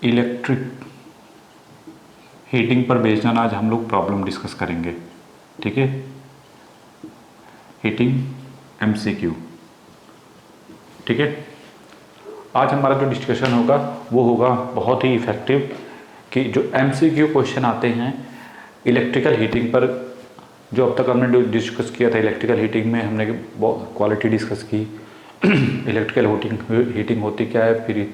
Electric heating पर based on आज हम लोग प्रॉब्लम डिस्कस करेंगे। ठीक है, हीटिंग MCQ। ठीक है, आज हमारा जो डिस्कशन होगा वो होगा बहुत ही इफेक्टिव कि जो MCQ क्वेश्चन आते हैं इलेक्ट्रिकल हीटिंग पर। जो अब तक हमने जो डिस्कस किया था इलेक्ट्रिकल हीटिंग में, हमने क्वालिटी डिस्कस की, इलेक्ट्रिकल हीटिंग होती क्या है, फिर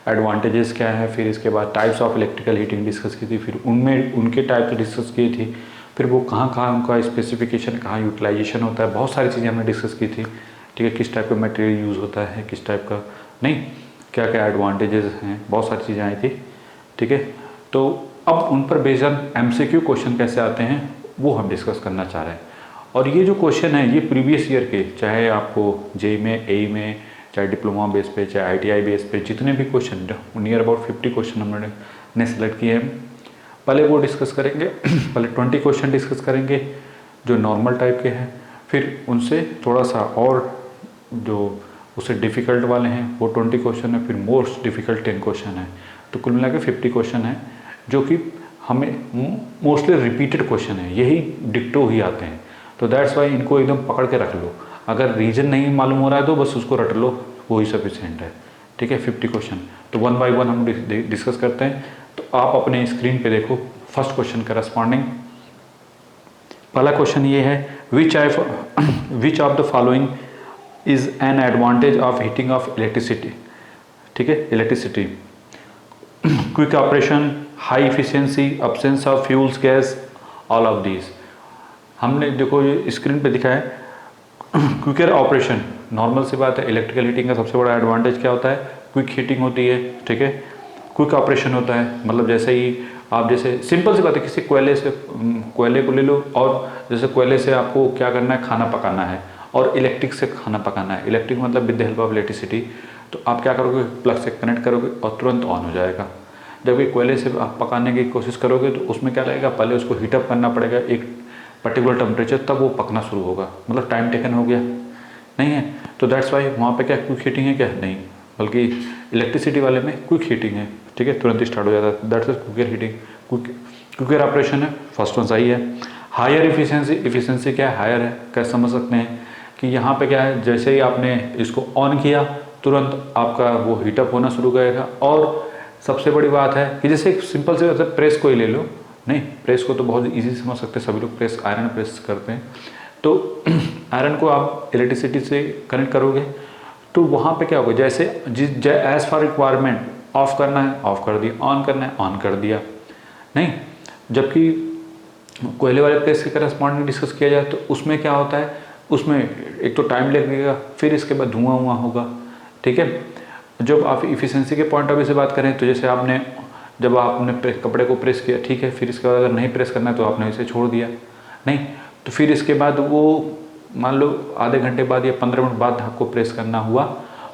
एडवांटेजेस क्या है, फिर इसके बाद types of electrical heating discuss की थी, फिर उनमें उनके टाइप डिस्कस की थी, फिर वो कहाँ कहाँ उनका स्पेसिफिकेशन, कहाँ यूटिलाइजेशन होता है, बहुत सारी चीज़ें हमने डिस्कस की थी। ठीक है, किस टाइप का मटेरियल यूज़ होता है, किस टाइप का नहीं, क्या क्या एडवांटेजेस हैं, बहुत सारी चीज़ें आई थी। ठीक है, तो अब उन पर बेस्ड ऑन MCQ क्वेश्चन कैसे आते हैं वो हम डिस्कस करना चाह रहे हैं। और ये जो क्वेश्चन है ये प्रीवियस ईयर के, चाहे आपको JEE में, AE में, चाहे डिप्लोमा बेस पे, चाहे ITI बेस पे, जितने भी क्वेश्चन नियर अबाउट 50 क्वेश्चन हमने सेलेक्ट किए हैं, पहले वो डिस्कस करेंगे। पहले 20 क्वेश्चन डिस्कस करेंगे जो नॉर्मल टाइप के हैं, फिर उनसे थोड़ा सा और जो उससे डिफ़िकल्ट वाले हैं वो 20 क्वेश्चन है, फिर मोस्ट डिफ़िकल्ट 10 क्वेश्चन है। तो कुल मिला के 50 क्वेश्चन है जो कि हमें मोस्टली रिपीटेड क्वेश्चन है, यही डिक्टो ही आते हैं। तो दैट्स वाई इनको एकदम पकड़ के रख लो। अगर रीजन नहीं मालूम हो रहा है तो बस उसको रट लो, वही सफिशिएंट है। ठीक है, 50 क्वेश्चन। तो 1 बाय 1 हम डिस्कस करते हैं। तो आप अपने स्क्रीन पे देखो फर्स्ट क्वेश्चन करस्पॉन्डिंग। पहला क्वेश्चन ये है, which of the following is an advantage of heating of electricity. ठीक है, electricity, quick operation, high efficiency, absence of fuels gas, all of these. हमने देखो ये स्क्रीन पे दिखा है क्विकर ऑपरेशन। नॉर्मल सी बात है, इलेक्ट्रिकल हीटिंग का सबसे बड़ा एडवांटेज क्या होता है, क्विक हीटिंग होती है। ठीक है, क्विक ऑपरेशन होता है, मतलब जैसे ही आप, जैसे सिंपल सी बात है, किसी कोयले को ले लो और जैसे कोयले से आपको क्या करना है, खाना पकाना है, और इलेक्ट्रिक से खाना पकाना है। इलेक्ट्रिक मतलब with the help of electricity. तो आप क्या करोगे, प्लग से कनेक्ट करोगे और तुरंत ऑन हो जाएगा। जबकि कोयले से आप पकाने की कोशिश करोगे तो उसमें क्या लगेगा, पहले उसको हीटअप करना पड़ेगा एक पर्टिकुलर टेम्परेचर, तब वो पकना शुरू होगा, मतलब टाइम टेकन हो गया, नहीं है। तो दैट्स वाई वहाँ पे क्या क्विक हीटिंग है, क्या नहीं, बल्कि इलेक्ट्रिसिटी वाले में क्विक हीटिंग है। ठीक है, तुरंत स्टार्ट हो जाता है, that's quicker heating, quicker operation है। फर्स्ट वन सही है। हायर इफिशियंसी, इफिशियंसी क्या है, हायर है। कैसे समझ सकते हैं कि यहाँ पे क्या है, जैसे ही आपने इसको ऑन किया तुरंत आपका वो हीटअप होना शुरू करेगा। और सबसे बड़ी बात है कि जैसे सिंपल से प्रेस को ही ले लो, नहीं प्रेस को तो बहुत इजी समझ सकते हैं सभी लोग, प्रेस आयरन प्रेस करते हैं। तो आयरन को आप इलेक्ट्रिसिटी से कनेक्ट करोगे तो वहाँ पे क्या होगा, जैसे एज फॉर रिक्वायरमेंट ऑफ करना है ऑफ कर दिया, ऑन करना है ऑन कर दिया, नहीं। जबकि कोयले वाले प्रेस के करस्पॉन्डिंग डिस्कस किया जाए तो उसमें क्या होता है, उसमें एक तो टाइम लगेगा, फिर इसके बाद धुआं होगा। ठीक है, जब आप इफिशियंसी के पॉइंट ऑफ व्यू से बात करें तो जैसे आपने जब आपने कपड़े को प्रेस किया, ठीक है, फिर इसके बाद अगर नहीं प्रेस करना है तो आपने इसे छोड़ दिया, नहीं, तो फिर इसके बाद वो मान लो आधे घंटे बाद या 15 मिनट बाद आपको प्रेस करना हुआ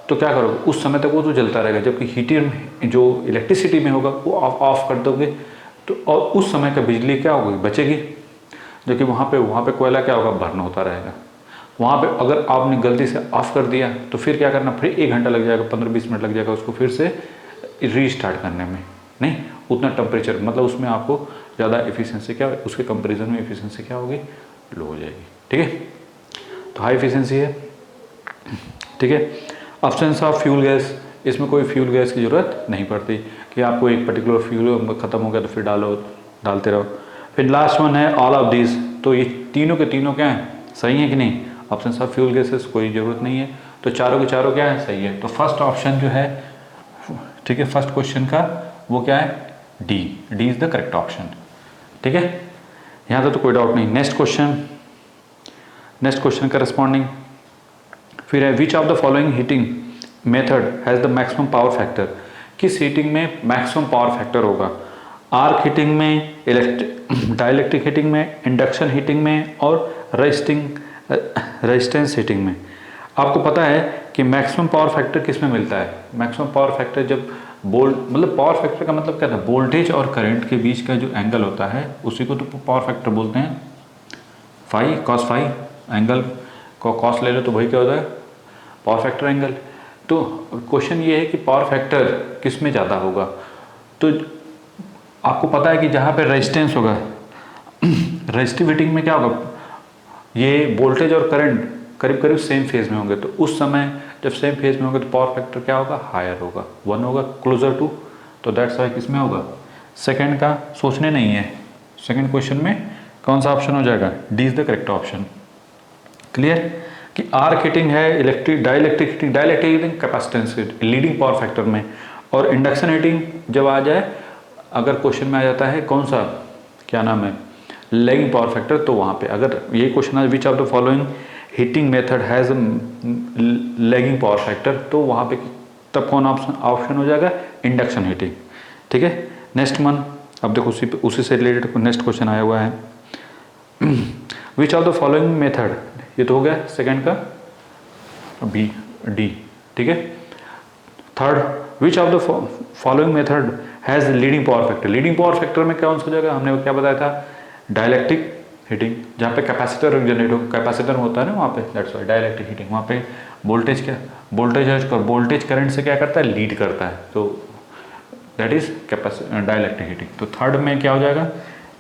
तो क्या करोगे, उस समय तक वो तो जलता रहेगा। जबकि हीटर में जो इलेक्ट्रिसिटी में होगा वो ऑफ कर दोगे तो, और उस समय का बिजली क्या होगी, बचेगी। जो कि वहाँ पे कोयला क्या होगा, बर्न होता रहेगा। वहाँ पे अगर आपने गलती से ऑफ कर दिया तो फिर क्या करना, फिर 1 घंटा लग जाएगा, 15-20 मिनट लग जाएगा उसको फिर से रीस्टार्ट करने में, नहीं उतना टेम्परेचर, मतलब उसमें आपको ज़्यादा एफिशिएंसी क्या, उसके कंपैरिजन में एफिशिएंसी क्या होगी, लो हो जाएगी। ठीक है, तो हाई एफिशिएंसी है। ठीक है, अब्सेंस ऑफ फ्यूल गैस, इसमें कोई फ्यूल गैस की ज़रूरत नहीं पड़ती कि आपको एक पर्टिकुलर फ्यूल खत्म हो गया तो फिर डालते रहो। फिर लास्ट वन है ऑल ऑफ दिस। तो ये तीनों के तीनों क्या हैं, सही है कि नहीं, अब्सेंस ऑफ फ्यूल गैसेस कोई ज़रूरत नहीं है। तो चारों के चारों क्या है, सही है। तो फर्स्ट ऑप्शन जो है, ठीक है, फर्स्ट क्वेश्चन का वो क्या है, D is the correct option. ठीक है, यहाँ तो कोई डाउट नहीं। नेक्स्ट क्वेश्चन करस्पॉन्डिंग फिर है, which of the following heating method has the maximum power factor. किस हीटिंग में मैक्सिमम पावर फैक्टर होगा, आर्क हीटिंग में, डाइलेक्ट्रिक हीटिंग में, इंडक्शन हीटिंग में, और रेजिस्टेंस हीटिंग में। आपको पता है कि मैक्सिमम पावर फैक्टर किस में मिलता है, मैक्सिमम पावर फैक्टर जब मतलब पावर फैक्टर का मतलब क्या था, वोल्टेज और करंट के बीच का जो एंगल होता है उसी को तो पावर फैक्टर बोलते हैं। फाई कॉस फाई, एंगल को कॉस ले लो तो वही क्या होता है, पावर फैक्टर एंगल। तो क्वेश्चन ये है कि पावर फैक्टर किस में ज़्यादा होगा, तो आपको पता है कि जहाँ पे रेजिस्टेंस होगा, रेजिस्टिव हीटिंग में क्या होगा, ये वोल्टेज और करंट करीब करीब सेम फेज में होंगे, तो उस समय जब सेम फेज में होंगे तो पावर फैक्टर क्या होगा, हायर होगा, 1 होगा, क्लोजर टू। तो दैट्स वाई किसमें होगा, सेकंड का सोचने नहीं है, सेकंड क्वेश्चन में कौन सा ऑप्शन हो जाएगा, D is the correct option. Clear कि आर्क हीटिंग है, electric dielectric heating, dielectric heating capacitance leading power factor में, और इंडक्शन हीटिंग जब आ जाए, अगर क्वेश्चन में आ जाता है कौन सा, क्या नाम है, लैगिंग पावर फैक्टर, तो वहाँ पे अगर ये क्वेश्चन है which of the following heating method has lagging power factor, तो वहाँ पे तब कौन ऑप्शन हो जाएगा, इंडक्शन हीटिंग। ठीक है, नेक्स्ट वन, अब देखो उसी से रिलेटेड नेक्स्ट क्वेश्चन आया हुआ है, which of the following method, ये तो हो गया सेकंड का, बी डी। ठीक है, third, which of the following method has leading power factor, leading power factor में कौन सा हो जाएगा, हमने क्या बताया था, डाइलेक्ट्रिक हीटिंग, जहाँ पे कैपेसिटर जनरेट हो, कैपेसिटर होता है ना वहाँ पे, दैट्स वाई डाइलेक्ट्रिक हीटिंग, वहाँ पे वोल्टेज क्या, वोल्टेज करंट से क्या करता है, लीड करता है, तो दैट इज डाइलेक्ट्रिक हीटिंग। तो थर्ड में क्या हो जाएगा,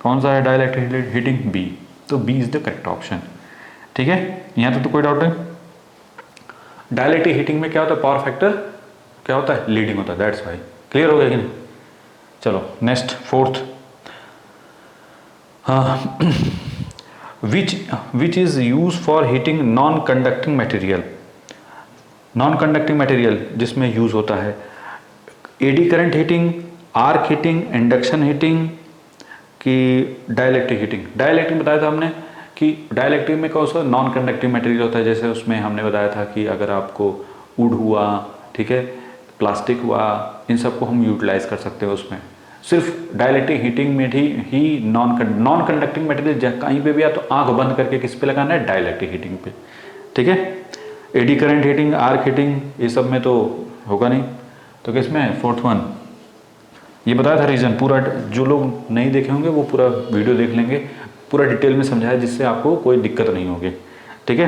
कौन सा है डाइलेक्ट्रिक हीटिंग, बी, तो B is the correct option. ठीक है, यहाँ तो कोई डाउट है, डाइलेक्ट्रिक हीटिंग में क्या होता है, पावर फैक्टर क्या होता है, लीडिंग होता है, दैट्स वाई। क्लियर हो गया कि नहीं, चलो next fourth, which is use for heating non conducting material, non conducting material जिसमें यूज होता है, eddy current heating, arc heating, induction heating की डाइलेक्ट्रिक हीटिंग। डाइलेक्ट्रिक बताया था हमने कि डाइलेक्ट्रिक में कौन सा नॉन कंडक्टिंग मटेरियल होता है, जैसे उसमें हमने बताया था कि अगर आपको वुड हुआ, ठीक है, प्लास्टिक हुआ, इन सबको हम यूटिलाइज कर सकते हैं उसमें। सिर्फ डाइलेक्ट्रिक हीटिंग में ही नॉन कंडक्टिंग मटेरियल कहीं पे भी आ तो आंख बंद करके किस पे लगाना है, डाइलेक्ट्रिक हीटिंग पे। ठीक है, eddy current heating, arc heating, ये सब में तो होगा नहीं, तो किस में है, फोर्थ वन। ये बताया था रीजन, पूरा जो लोग नहीं देखे होंगे वो पूरा वीडियो देख लेंगे, पूरा डिटेल में समझाया, जिससे आपको कोई दिक्कत नहीं होगी। ठीक है,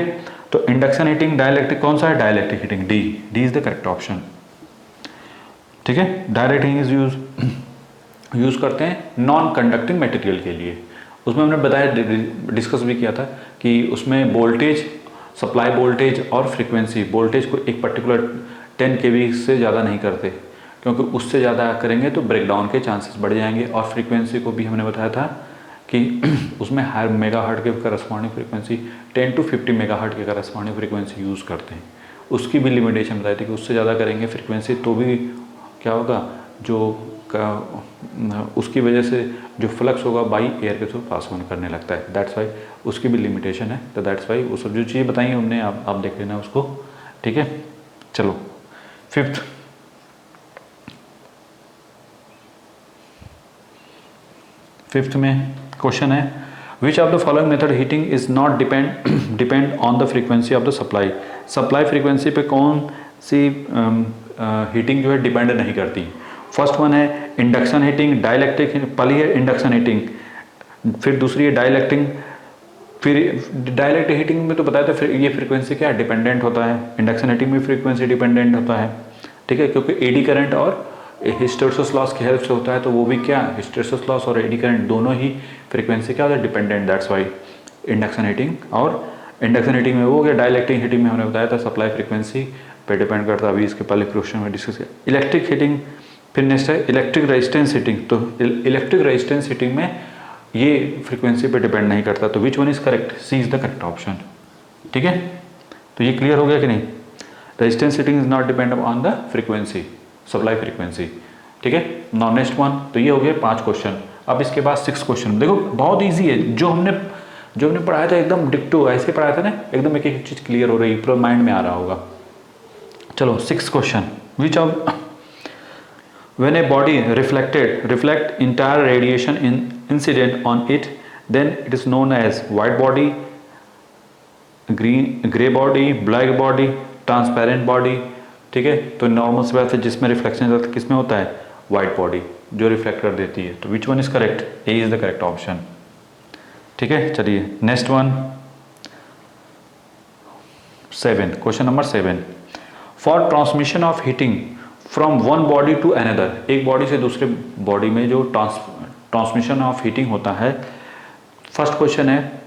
तो इंडक्शन हीटिंग, डाइलेक्ट्रिक कौन सा है, dielectric heating, D is the correct option. ठीक है, डायरेक्ट हीटिंग यूज करते हैं नॉन कंडक्टिंग मटेरियल के लिए, उसमें हमने बताया, डिस्कस भी किया था कि उसमें वोल्टेज, सप्लाई वोल्टेज और फ्रीक्वेंसी, वोल्टेज को एक पर्टिकुलर 10 kV से ज़्यादा नहीं करते, क्योंकि उससे ज़्यादा करेंगे तो ब्रेकडाउन के चांसेस बढ़ जाएंगे। और फ्रीक्वेंसी को भी हमने बताया था कि उसमें हर मेगाहर्ट्ज़ के करस्पॉन्डिंग फ्रीक्वेंसी 10 to 50 मेगाहर्ट्ज़ के करस्पॉन्डिंग फ्रीक्वेंसी यूज़ करते हैं, उसकी भी लिमिटेशन बताई थी कि उससे ज़्यादा करेंगे फ्रीक्वेंसी तो भी क्या होगा, जो उसकी वजह से जो फ्लक्स होगा बाई एयर के थ्रू पास ऑन करने लगता है, दैट्स वाई उसकी भी लिमिटेशन है। तो दैट्स वाई वो सब जो चीज़ें बताई हमने, आप देख लेना उसको। ठीक है, चलो फिफ्थ में क्वेश्चन है, which of the following method heating is not depend on the frequency of the supply, supply frequency पे कौन सी हीटिंग जो है डिपेंड नहीं करती। फर्स्ट वन है इंडक्शन हीटिंग, डाइलेक्ट्रिक, पहली है इंडक्शन हीटिंग, फिर दूसरी है डाइलेक्ट्रिक, फिर डाइलेक्ट्रिक हीटिंग में तो बताया था फिर ये फ्रीक्वेंसी क्या डिपेंडेंट होता है, इंडक्शन हीटिंग में फ्रीक्वेंसी डिपेंडेंट होता है। ठीक है, क्योंकि एडी करंट और हिस्टेरेसिस लॉस की हेल्प से होता है, तो वो भी क्या, हिस्टेरेसिस लॉस और एडी करंट दोनों ही फ्रीक्वेंसी क्या होता है, dependent, that's why induction heating. और इंडक्शन हीटिंग में वो हो गया, डाइलेक्ट्रिक हीटिंग में हमने बताया था सप्लाई फ्रीक्वेंसी पे डिपेंड करता है, अभी इसके पहले क्वेश्चन में डिस्कस किया। इलेक्ट्रिक हीटिंग, फिर नेक्स्ट है इलेक्ट्रिक रेजिस्टेंस हीटिंग, तो इलेक्ट्रिक रेजिस्टेंस हीटिंग में ये फ्रीक्वेंसी पे डिपेंड नहीं करता, तो which one is correct, C is the correct option. ठीक है, तो ये क्लियर हो गया कि नहीं, resistance heating is not depend on the frequency, supply frequency. ठीक है, नाउ नेक्स्ट वन, तो ये हो गए 5 क्वेश्चन। अब इसके बाद 6 क्वेश्चन, देखो बहुत ईजी है, जो हमने पढ़ाया था एकदम डिक्टो ऐसे पढ़ाया था ना, एकदम एक एक चीज क्लियर हो रही है, पूरा माइंड में आ रहा होगा। चलो 6 question, which of when a body reflect entire radiation incident on it, then it is known as white body, gray body, black body, transparent body। ठीक है, तो नॉर्मल सी बात है, जिसमें रिफ्लेक्शन किस में होता है, वाइट बॉडी जो रिफ्लेक्ट कर देती है, तो which one is correct, A is the correct option. ठीक है, चलिए next one 7, question number 7, for transmission of heating from one body to another, एक बॉडी से दूसरे बॉडी में जो ट्रांसमिशन ऑफ हीटिंग होता है। फर्स्ट क्वेश्चन है,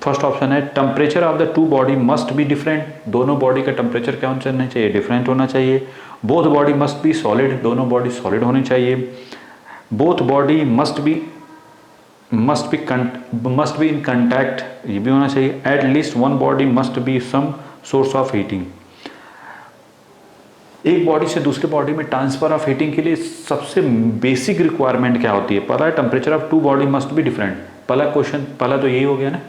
फर्स्ट ऑप्शन है temperature of the two body must be different, दोनों बॉडी का टेम्परेचर क्या होना चाहिए, डिफरेंट होना चाहिए। Both body must be solid, दोनों बॉडी सॉलिड होनी चाहिए। Both body must be in contact, ये भी होना चाहिए। At least one body must be some source of heating, एक बॉडी से दूसरे बॉडी में ट्रांसफर ऑफ हीटिंग के लिए सबसे बेसिक रिक्वायरमेंट क्या होती है, पता है, temperature of two body must be different. पहला क्वेश्चन, पहला तो यही हो गया ना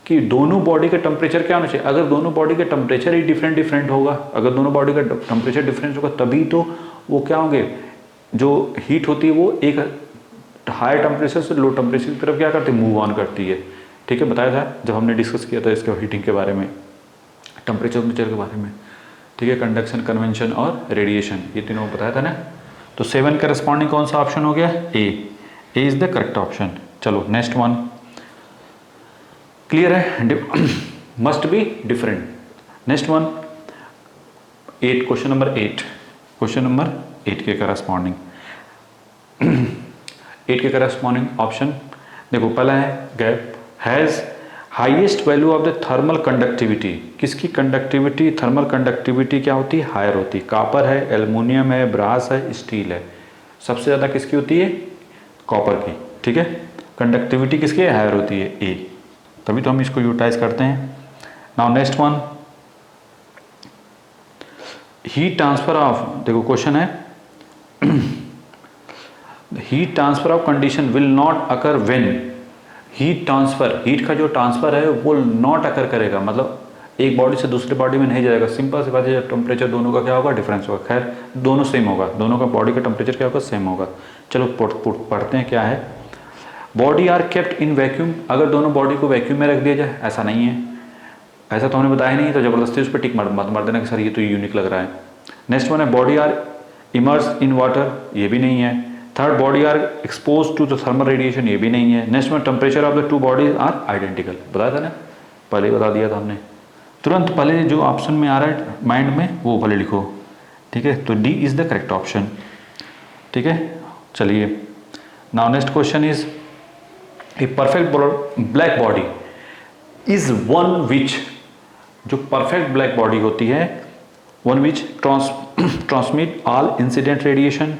कि दोनों बॉडी का टेम्परेचर क्या होना चाहिए। अगर दोनों बॉडी का टेम्परेचर ही डिफरेंट होगा, अगर दोनों बॉडी का टेम्परेचर डिफरेंट होगा तभी तो वो क्या होंगे, जो हीट होती है वो एक हाई टेम्परेचर से लो टेम्परेचर की तरफ क्या करती है, मूव ऑन करती है। ठीक है, बताया था जब हमने डिस्कस किया था इसके हीटिंग के बारे में, टेम्परेचर के बारे में। ठीक है, कंडक्शन, कन्वेंशन और रेडिएशन, ये तीनों बताया था ना। तो 7 करस्पॉन्डिंग कौन सा ऑप्शन हो गया, ए इज द करेक्ट ऑप्शन। चलो नेक्स्ट वन, क्लियर है, must be different. Next one 8, question number 8 के करस्पॉन्डिंग 8 के करस्पॉन्डिंग ऑप्शन देखो, पहला है gap has highest value of the thermal conductivity, किसकी कंडक्टिविटी, थर्मल कंडक्टिविटी क्या होती है, हायर होती है। कॉपर है, एल्युमिनियम है, ब्रास है, स्टील है, सबसे ज़्यादा किसकी होती है, कॉपर की। ठीक है, कंडक्टिविटी किसकी हायर होती है, ए, तभी तो हम इसको यूटिलाइज करते हैं। Now next one, heat transfer of, देखो क्वेश्चन है heat transfer of condition will not occur when, heat transfer, heat का जो ट्रांसफर है वो नॉट अकर करेगा, मतलब एक बॉडी से दूसरे बॉडी में नहीं जाएगा। सिंपल सी बात है, टेम्परेचर दोनों का क्या होगा, डिफरेंस होगा। खैर दोनों सेम होगा, दोनों का बॉडी का टेम्परेचर क्या होगा, सेम होगा। चलो पढ़ते हैं क्या है। Body are kept in vacuum, अगर दोनों बॉडी को वैक्यूम में रख दिया जाए, ऐसा नहीं है, ऐसा तो हमने बताया नहीं, तो जबरदस्ती उस पर टिक मार देना कि सर ये तो यूनिक लग रहा है। नेक्स्ट वन है body are immerse in water, ये भी नहीं है। Third, body are expose to the thermal radiation, ये भी नहीं है। नेक्स्ट में temperature of the two bodies are identical, बताया था ना, पहले बता दिया था हमने। तुरंत पहले जो ऑप्शन में आ रहा है माइंड में वो पहले लिखो। ठीक है, तो D is the correct option. ठीक है, चलिए now next question is a perfect black body is one which, जो परफेक्ट ब्लैक बॉडी होती है, one which transmit all incident radiation.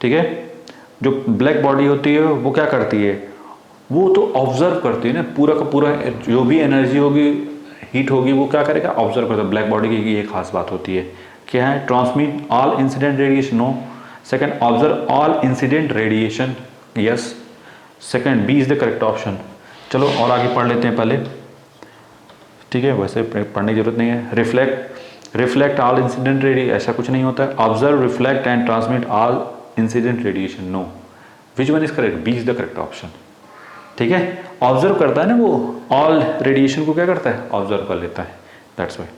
ठीक है, जो ब्लैक बॉडी होती है वो क्या करती है, वो तो ऑब्जर्व करती है ना, पूरा का पूरा जो भी एनर्जी होगी, हीट होगी, वो क्या करेगा, ऑब्जर्व करता है। ब्लैक बॉडी की ये खास बात होती है, क्या है, transmit all incident radiation, no. Second, observe all incident radiation, yes. Second, B is the correct option. चलो और आगे पढ़ लेते हैं पहले। ठीक है, वैसे पढ़ने की जरूरत नहीं है। रिफ्लेक्ट ऑल इंसिडेंट रेडिएशन, ऐसा कुछ नहीं होता है। Observe, reflect and transmit all incident radiation, no. Which one is correct, B is the correct option. ठीक है, ऑब्जर्व करता है ना वो, ऑल रेडिएशन को क्या करता है, ऑब्जर्व कर लेता है, दैट्स वाई।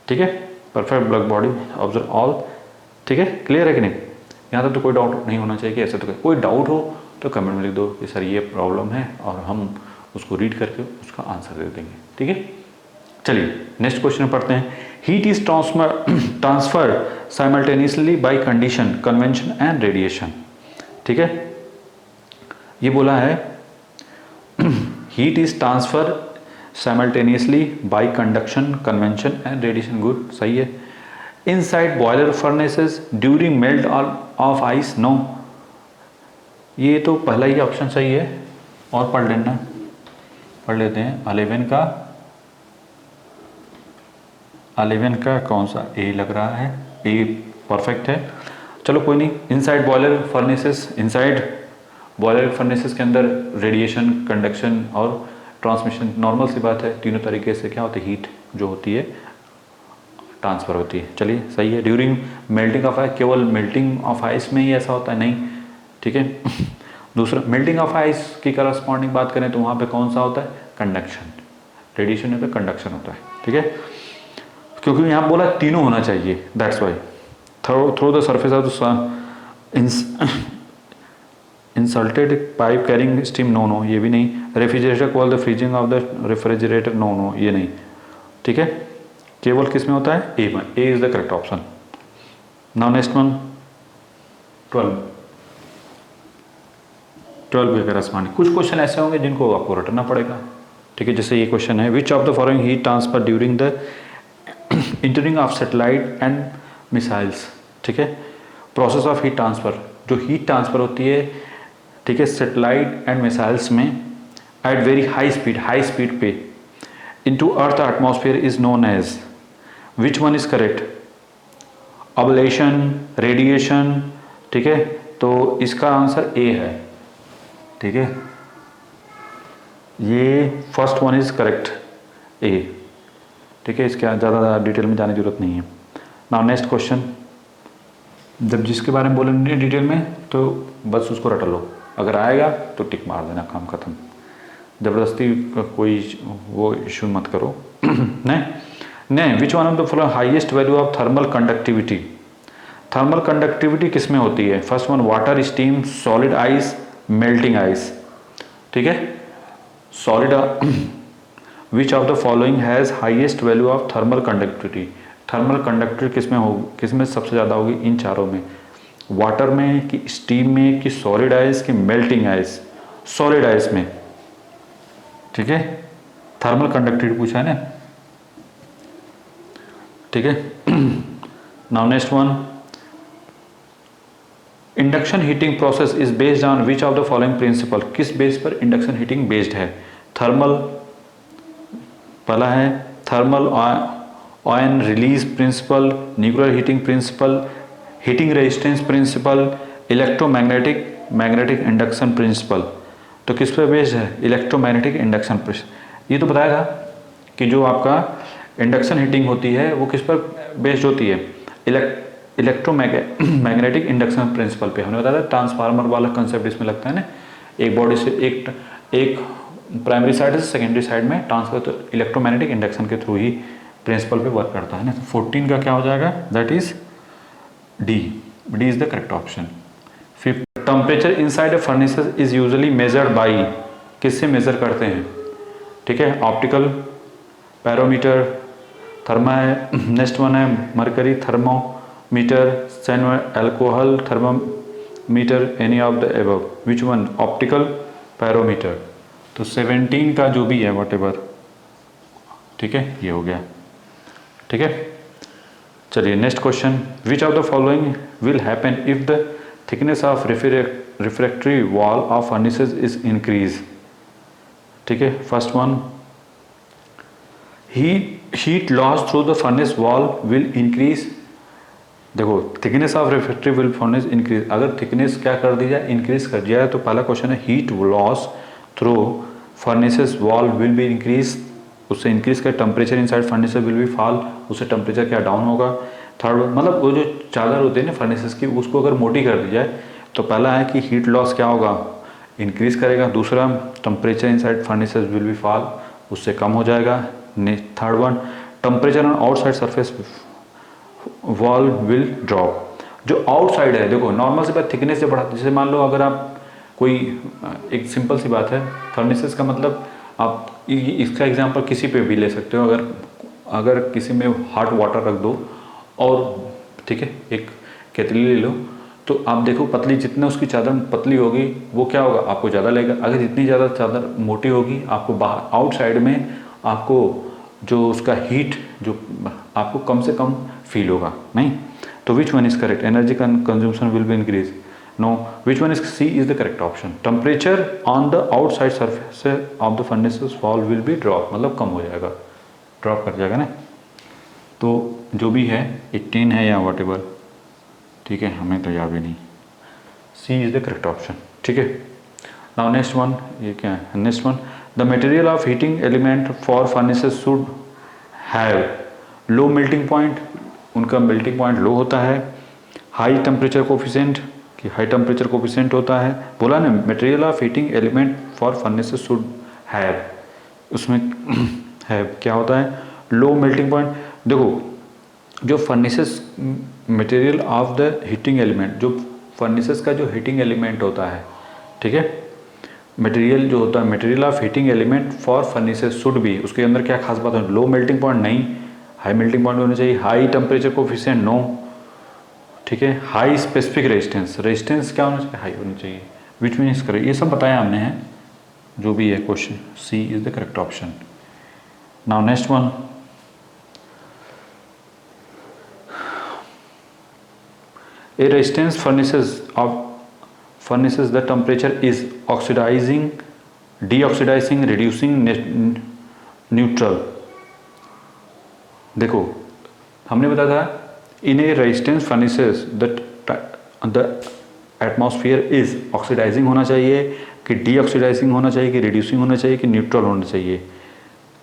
ठीक है, perfect black body observe all. ठीक है, क्लियर है कि नहीं, यहाँ तक तो कोई डाउट नहीं होना चाहिए कि ऐसे तो कोई डाउट हो तो कमेंट में लिख दो कि सर ये प्रॉब्लम है, और हम उसको रीड करके उसका आंसर दे देंगे। ठीक है, चलिए नेक्स्ट क्वेश्चन पढ़ते हैं। Heat is transfer simultaneously by condition, convention and radiation. ठीक है, ये बोला है heat is transfer simultaneously by conduction, convention and radiation, good, सही है। Inside boiler furnaces during melt of ice, no. ये तो पहला ही ऑप्शन सही है, और पढ़ लेते हैं 11 का कौन सा, ए लग रहा है, ए परफेक्ट है। चलो कोई नहीं। इनसाइड बॉयलर फर्नेसेस के अंदर रेडिएशन, कंडक्शन और ट्रांसमिशन, नॉर्मल सी बात है, तीनों तरीके से क्या होती है, हीट जो होती है ट्रांसफ़र होती है। चलिए सही है। ड्यूरिंग मेल्टिंग ऑफ आइस, केवल मेल्टिंग ऑफ आइस में ही ऐसा होता है, नहीं। ठीक है, दूसरा मेल्टिंग ऑफ आइस की करस्पॉन्डिंग बात करें तो वहाँ पे कौन सा होता है, कंडक्शन, रेडिएशन होता है, कंडक्शन होता है। ठीक है, क्योंकि यहाँ बोला तीनों होना चाहिए, that's why. Through the surface of insulated pipe carrying steam, no, ये भी नहीं। Refrigerator coil the freezing of the refrigerator, no, ये नहीं। ठीक है, केवल किस में होता है, ए में, A is the correct option. Now next one 12 भी अगर आसमानी, कुछ क्वेश्चन ऐसे होंगे जिनको आपको रटना पड़ेगा, ठीक है। जैसे ये क्वेश्चन है, which of the following heat transfer during the entering of satellite and missiles, ठीक है। प्रोसेस ऑफ हीट ट्रांसफर, जो हीट ट्रांसफर होती है, ठीक है, सैटेलाइट एंड मिसाइल्स में एट वेरी हाई स्पीड पे into earth atmosphere is known as, which one is correct? Ablation, radiation, ठीक है। तो इसका आंसर ए है, ठीक है। ये फर्स्ट वन इज करेक्ट, ए, ठीक है। इसके ज़्यादा डिटेल में जाने की जरूरत नहीं है। नाउ नेक्स्ट क्वेश्चन, जब जिसके बारे में बोलेंगे डिटेल में तो बस उसको रट लो, अगर आएगा तो टिक मार देना, काम खत्म। ज़बरदस्ती कोई वो इशू मत करो। नहीं, which one of the following highest value of thermal conductivity? Thermal conductivity किस में होती है? First one water, steam, solid ice, melting ice, ठीक है। Solid, which of the following has highest value of thermal conductivity? Thermal conductivity किस में होगी, किस में सबसे ज़्यादा होगी? इन चारों में, वाटर में कि स्टीम में कि सॉलिड आइस कि मेल्टिंग आइस? सॉलिड आइस में, ठीक है। थर्मल कंडक्टिविटी पूछा है ना, ठीक है। Now next one, induction heating process is based on which of the following principle? किस बेस पर इंडक्शन हीटिंग बेस्ड है? थर्मल, पहला है thermal ion release principle, nuclear heating principle, heating resistance principle, magnetic induction principle. तो किस पर based है? Electromagnetic induction principle. ये तो बताएगा कि जो आपका इंडक्शन हीटिंग होती है वो किस पर बेस्ड होती है? इलेक्ट्रोमैग्नेटिक इंडक्शन प्रिंसिपल पे। हमने बताया था ट्रांसफार्मर वाला कंसेप्ट इसमें लगता है ना, एक बॉडी से एक प्राइमरी साइड से सेकेंडरी साइड में ट्रांसफर, तो इलेक्ट्रोमैग्नेटिक इंडक्शन के थ्रू ही प्रिंसिपल पे वर्क करता है ना। 14 का क्या हो जाएगा? That is D is the correct option. Fifth, temperature inside A furnace is usually measured by, किससे मेजर करते हैं? ठीक है, ऑप्टिकल, बैरोमीटर, थर्मा है, नेक्स्ट वन है mercury thermometer, alcohol thermometer, any of the above, which one? Optical, barometer. तो 17 का जो भी है वट एवर, ठीक है, ये हो गया, ठीक है। चलिए next question, which of the following will happen if the thickness of refractory wall of furnaces is increase? ठीक है, first one, heat loss through the furnace wall will increase. देखो, thickness of refractory will furnace increase, अगर thickness क्या कर दी जाए? Increase कर दिया है। तो पहला क्वेश्चन है heat loss through furnaces wall will be increase, उससे इंक्रीज कर, temperature inside furnaces will be fall, उससे टेम्परेचर क्या डाउन होगा। थर्ड, मतलब वो जो चादर होती है ना फर्नेसेस की, उसको अगर मोटी कर दी जाए तो पहला है कि हीट लॉस क्या होगा? इंक्रीज करेगा। दूसरा, temperature inside furnaces will be fall, उससे कम हो जाएगा। Third one, temperature on outside surface wall will drop. जो आउटसाइड है, देखो नॉर्मल से बात थिकनेस से बढ़ाते, जैसे मान लो अगर आप कोई, एक सिंपल सी बात है, फर्नेसेस का मतलब आप इसका एग्जांपल किसी पे भी ले सकते हो। अगर किसी में हॉट वाटर रख दो और, ठीक है, एक केतली ले लो, तो आप देखो पतली, जितना उसकी चादर पतली होगी वो क्या होगा? आपको ज़्यादा लगेगा। अगर जितनी ज़्यादा चादर मोटी होगी, आपको बाहर आउटसाइड में आपको जो उसका हीट जो आपको कम से कम फील होगा, नहीं? तो which one is correct? Energy consumption will be increase, no. Which one is C is the correct option. Temperature on the outside surface of the furnaces wall will be drop, मतलब कम हो जाएगा, drop कर जाएगा ना। तो जो भी है 18 है या वट एवर, ठीक है, हमें तो याद भी नहीं। सी इज द करेक्ट ऑप्शन, ठीक है। नाउ नेक्स्ट वन, ये क्या है? Next one, the material of heating element for furnaces should have low melting point, उनका मेल्टिंग पॉइंट लो होता है। हाई टेम्परेचर कोफिशिएंट, कि हाई टेम्परेचर कोफिशिएंट होता है, बोला ना, material of heating element for furnaces should have, उसमें है क्या होता है? Low melting point. देखो, जो furnaces material of the heating element, जो फर्नेसेस का जो हीटिंग एलिमेंट होता है, ठीक है, मटेरियल जो होता है, material of heating element for furnaces should भी, उसके अंदर क्या खास बात है? लो मेल्टिंग पॉइंट नहीं, हाई मेल्टिंग पॉइंट होना चाहिए। हाई टेम्परेचर कोफिशिएंट नो, ठीक है। हाई स्पेसिफिक रेजिस्टेंस, रेजिस्टेंस क्या होना चाहिए, हाई होनी चाहिए, विच मीन्स करेक्ट, ये सब बताया हमने है जो भी है question, C is the correct option. Now next one, a resistance furnaces the temperature is oxidizing, deoxidizing, reducing, neutral। देखो हमने बताया था in a resistance furnaces the atmosphere is oxidizing होना चाहिए कि डीऑक्सीडाइजिंग होना चाहिए कि रिड्यूसिंग होना चाहिए कि न्यूट्रल होना चाहिए।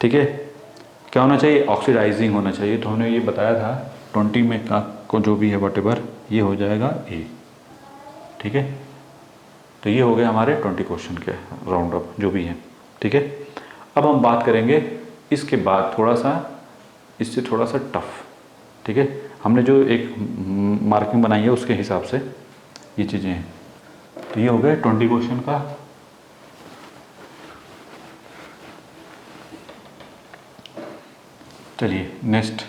ठीक है, क्या होना चाहिए, ऑक्सीडाइजिंग होना चाहिए। तो हमने ये बताया था 20 में का को जो भी है वटेवर ये हो जाएगा ए। ठीक है, तो ये हो गए हमारे 20 क्वेश्चन के राउंड अप जो भी है। ठीक है, अब हम बात करेंगे इसके बाद थोड़ा सा इससे थोड़ा सा टफ। ठीक है, हमने जो एक मार्किंग बनाई है उसके हिसाब से ये चीज़ें हैं। तो ये हो गए 20 क्वेश्चन का। चलिए नेक्स्ट,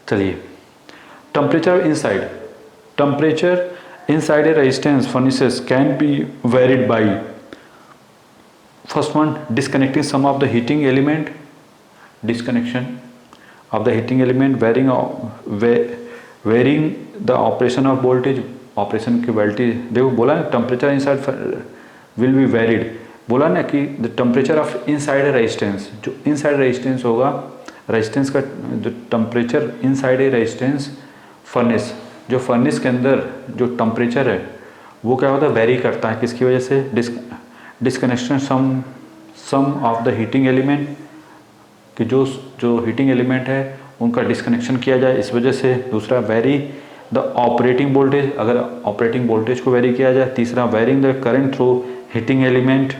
चलिए temperature inside a resistance furnaces can be varied by, first one disconnecting some of the heating element, disconnection of the heating element, varying the operation of voltage, operation की वोल्टेज। देखो बोला ना temperature inside will be varied, बोला ना कि the temperature of inside resistance, जो inside resistance होगा, resistance का जो temperature inside a resistance furnace, जो फर्नेस के अंदर जो टेम्परेचर है वो क्या होता है, वेरी करता है। किसकी वजह से, disconnection some of the heating element, कि जो हीटिंग एलिमेंट है उनका डिस्कनेक्शन किया जाए इस वजह से। दूसरा वेरी द ऑपरेटिंग वोल्टेज, अगर ऑपरेटिंग वोल्टेज को वेरी किया जाए। तीसरा varying the current through heating element.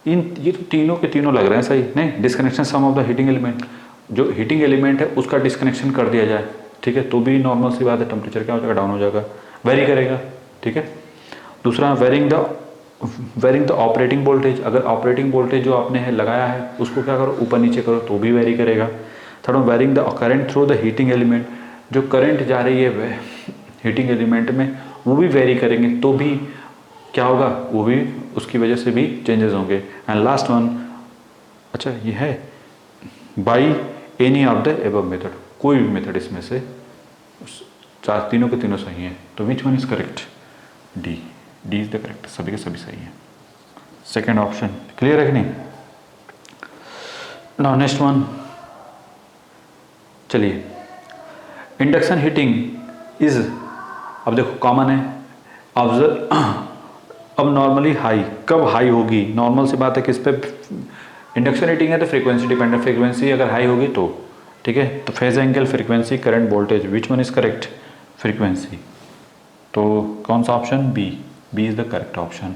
ये तो तीनों के तीनों लग रहे हैं सही, नहीं, disconnection some of the heating element, जो हीटिंग एलिमेंट है उसका डिस्कनेक्शन कर दिया जाए। ठीक है, तो भी नॉर्मल सी बात है, टेम्परेचर क्या हो जाएगा, डाउन हो जाएगा, वेरी करेगा। ठीक है, दूसरा वेरिंग द ऑपरेटिंग वोल्टेज, अगर ऑपरेटिंग वोल्टेज जो आपने है लगाया है उसको क्या करो, ऊपर नीचे करो तो भी वेरी करेगा। Third varying the current through the heating element, जो करंट जा रही है हीटिंग एलिमेंट में वो भी वेरी करेंगे तो भी क्या होगा, वो भी उसकी वजह से भी चेंजेस होंगे। एंड लास्ट वन, अच्छा ये है by any of the above method, कोई भी मेथड इसमें से चार, तीनों के तीनों सही हैं। तो which one is correct, D is the correct, सभी के सभी सही हैं। सेकेंड ऑप्शन क्लियर है कि नहीं। नाउ नेक्स्ट वन, चलिए इंडक्शन हीटिंग इज, अब देखो कॉमन है, ऑब्जर्व अब नॉर्मली हाई कब हाई होगी, नॉर्मल सी बात है किस पे, इंडक्शन हीटिंग है तो फ्रीक्वेंसी डिपेंडेंट, फ्रीक्वेंसी अगर हाई होगी तो। ठीक है, तो phase angle, frequency, current, voltage, which one is correct, frequency. तो कौन सा option, B is the correct option.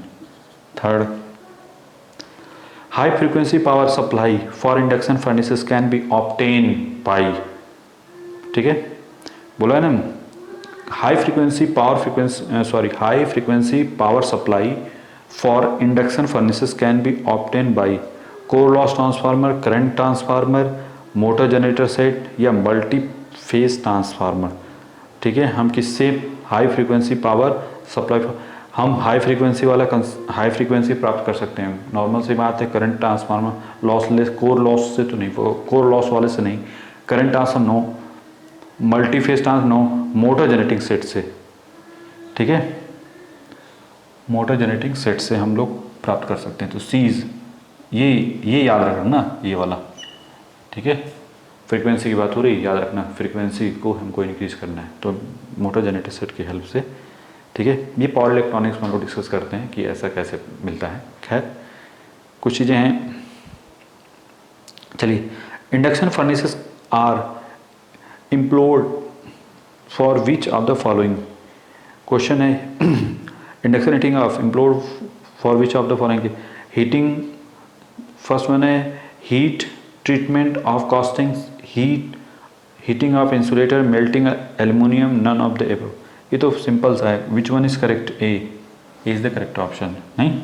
Third, high frequency power supply for induction furnaces can be obtain by, ठीक है, बोला है ना, high frequency power supply for induction furnaces can be obtain by core loss transformer, current transformer, motor generator set या multi phase transformer. ठीक है, हम किससे हाई फ्रीक्वेंसी पावर सप्लाई, हम हाई फ्रीक्वेंसी प्राप्त कर सकते हैं। नॉर्मल सी बात है, current transformer lossless, core loss से तो नहीं, कोर लॉस वाले से नहीं, current transformer no, multi phase trans no, motor generating set से। ठीक है, मोटर जनरेटिंग सेट से हम लोग प्राप्त कर सकते हैं। तो सीज ये याद रखना ना, ये वाला। ठीक है, फ्रीक्वेंसी की बात हो रही, याद रखना फ्रीक्वेंसी को हमको इंक्रीज करना है तो मोटर जनरेटर सेट की हेल्प से। ठीक है, ये पावर इलेक्ट्रॉनिक्स में हम लोग डिस्कस करते हैं कि ऐसा कैसे मिलता है। खैर कुछ चीज़ें हैं। चलिए, induction furnaces are employed for which of the following, question है induction heating of employed for which of the following, heating, first one है heat treatment of castings, heating of insulator, melting aluminium, none of the above. ये तो simple सा है, which one is correct, A is the correct option. नहीं,